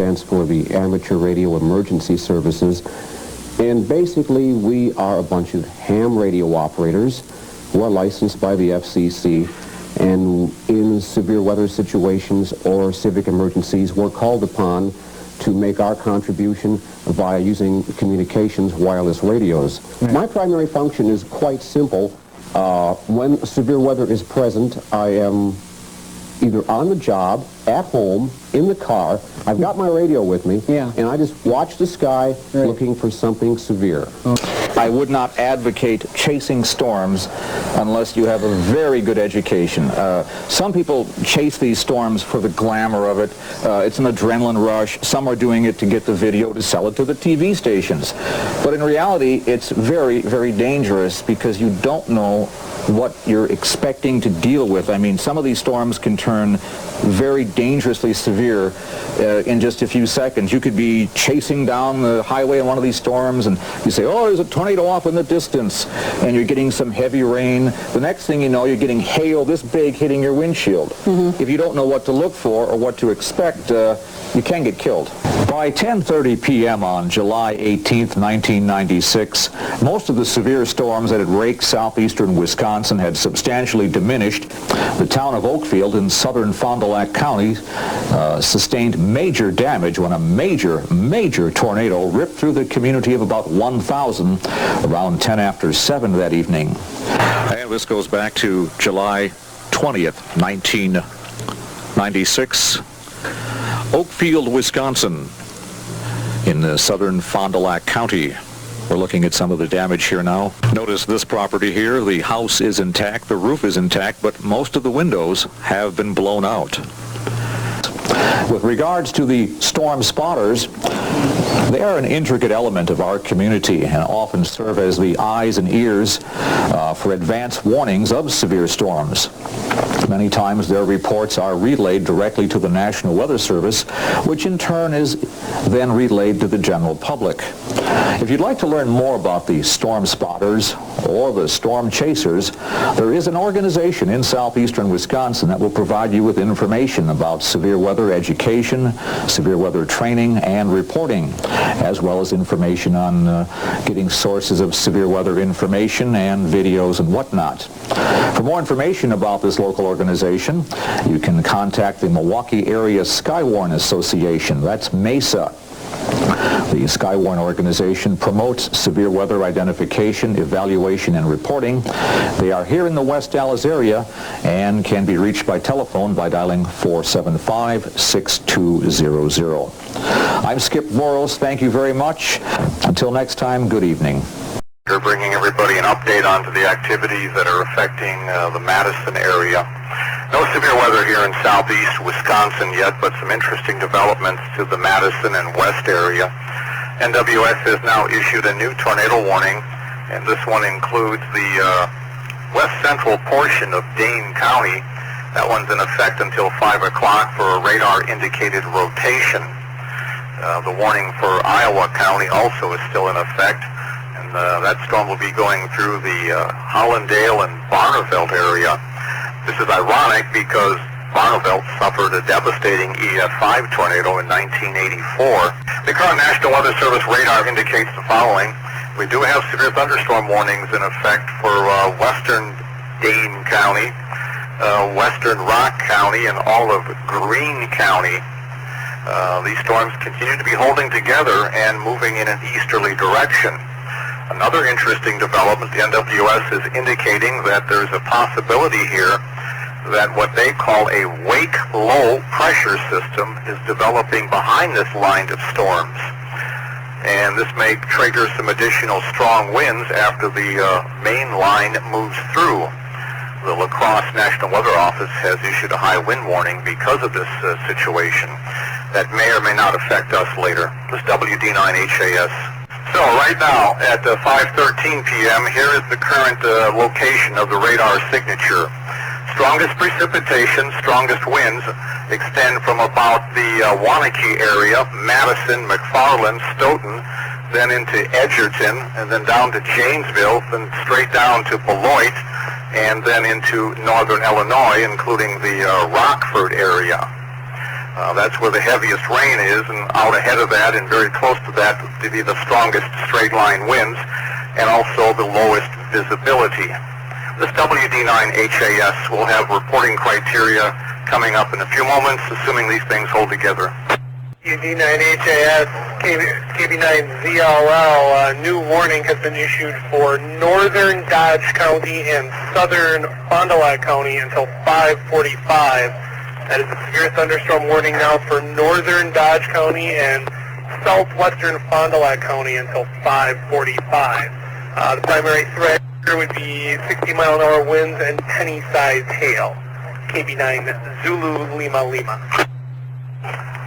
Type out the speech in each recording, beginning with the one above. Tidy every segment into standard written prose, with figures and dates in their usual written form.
stands for the Amateur Radio Emergency Services. And basically, we are a bunch of ham radio operators who are licensed by the FCC. And in severe weather situations or civic emergencies, we're called upon to make our contribution via using communications wireless radios. Right. My primary function is quite simple. When severe weather is present, I am either on the job, at home, in the car. I've got my radio with me, and I just watch the sky looking for something severe. I would not advocate chasing storms unless you have a very good education. Some people chase these storms for the glamour of it. It's an adrenaline rush. Some are doing it to get the video to sell it to the TV stations. But in reality, it's very, very dangerous because you don't know what you're expecting to deal with. I mean, some of these storms can turn very dangerously severe in just a few seconds. You could be chasing down the highway in one of these storms and you say, oh, there's a tornado off in the distance, and you're getting some heavy rain. The next thing you know, you're getting hail this big hitting your windshield. If you don't know what to look for or what to expect, you can get killed. By 10:30 p.m. on July 18th, 1996, most of the severe storms that had raked southeastern Wisconsin had substantially diminished. The town of Oakfield in southern Fond du Lac County sustained major damage when a major tornado ripped through the community of about 1,000 around 10 after 7 that evening. And this goes back to July 20th, 1996. Oakfield, Wisconsin, in southern Fond du Lac County. We're looking at some of the damage here now. Notice this property here. The house is intact, the roof is intact, but most of the windows have been blown out. With regards to the storm spotters, they are an intricate element of our community and often serve as the eyes and ears for advance warnings of severe storms. Many times their reports are relayed directly to the National Weather Service, which in turn is then relayed to the general public. If you'd like to learn more about the storm spotters or the storm chasers, there is an organization in southeastern Wisconsin that will provide you with information about severe weather education, severe weather training, and reporting, as well as information on getting sources of severe weather information and videos and whatnot. For more information about this local organization, you can contact the Milwaukee Area Skywarn Association. That's MESA. The Skywarn organization promotes severe weather identification, evaluation, and reporting. They are here in the West Dallas area and can be reached by telephone by dialing 475-6200. I'm Skip Voros. Thank you very much. Until next time, good evening. We're bringing everybody an update onto the activities that are affecting the Madison area. No severe weather here in southeast Wisconsin yet, but some interesting developments to the Madison and West area. NWS has now issued a new tornado warning, and this one includes the west central portion of Dane County. That one's in effect until 5 o'clock for a radar-indicated rotation. The warning for Iowa County also is still in effect. That storm will be going through the Hollandale and Barneveld area. This is ironic because Barneveld suffered a devastating EF5 tornado in 1984. The current National Weather Service radar indicates the following. We do have severe thunderstorm warnings in effect for western Dane County, western Rock County, and all of Greene County. These storms continue to be holding together and moving in an easterly direction. Another interesting development, the NWS is indicating that there's a possibility here that what they call a wake-low pressure system is developing behind this line of storms. And this may trigger some additional strong winds after the main line moves through. The La Crosse National Weather Office has issued a high wind warning because of this situation that may or may not affect us later. This is WD9HAS. So right now at 5:13 p.m., here is the current location of the radar signature. Strongest precipitation, strongest winds extend from about the Waunakee area, Madison, McFarland, Stoughton, then into Edgerton, and then down to Janesville, then straight down to Beloit, and then into northern Illinois, including the Rockford area. That's where the heaviest rain is, and out ahead of that and very close to that to be the strongest straight line winds and also the lowest visibility. This WD9HAS will have reporting criteria coming up in a few moments, assuming these things hold together. WD9HAS, KB9ZLL, new warning has been issued for northern Dodge County and southern Fond du Lac County until 5:45. That is a severe thunderstorm warning now for northern Dodge County and southwestern Fond du Lac County until 5:45. The primary threat here would be 60-mile-an-hour winds and penny-sized hail. KB9 Zulu Lima Lima.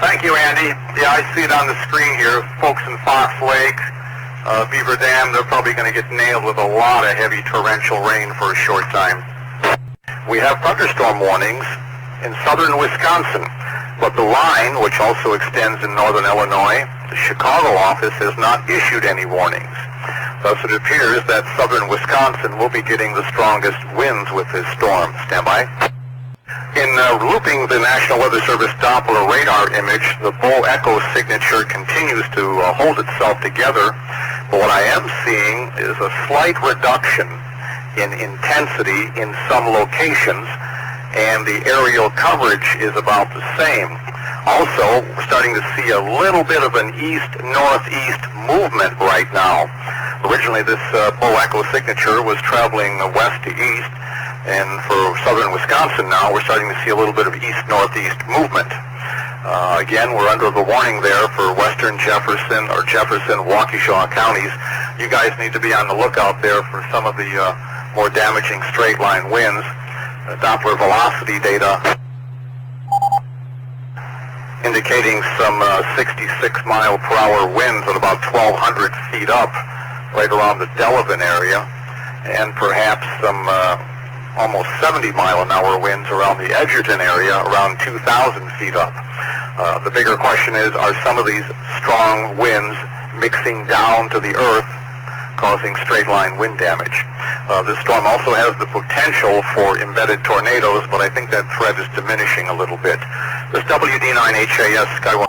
Thank you, Andy. Yeah, I see it on the screen here. Folks in Fox Lake, Beaver Dam, they're probably going to get nailed with a lot of heavy torrential rain for a short time. We have thunderstorm warnings in southern Wisconsin, but the line, which also extends in northern Illinois, the Chicago office has not issued any warnings. Thus it appears that southern Wisconsin will be getting the strongest winds with this storm. Stand by. In looping the National Weather Service Doppler radar image, the Bull Echo signature continues to hold itself together, but what I am seeing is a slight reduction in intensity in some locations, and the aerial coverage is about the same. Also, we're starting to see a little bit of an east-northeast movement right now. Originally, this Bull Echo signature was traveling west to east, and for southern Wisconsin now, we're starting to see a little bit of east-northeast movement. Again, we're under the warning there for western Jefferson or Jefferson, Waukesha counties. You guys need to be on the lookout there for some of the more damaging straight-line winds. Doppler velocity data indicating some 66-mile-per-hour winds at about 1,200 feet up, right around the Delavan area, and perhaps some almost 70-mile-an-hour winds around the Edgerton area, around 2,000 feet up. The bigger question is, are some of these strong winds mixing down to the earth, causing straight-line wind damage? This storm also has the potential for embedded tornadoes, but I think that threat is diminishing a little bit. This WD9HAS Skywarn.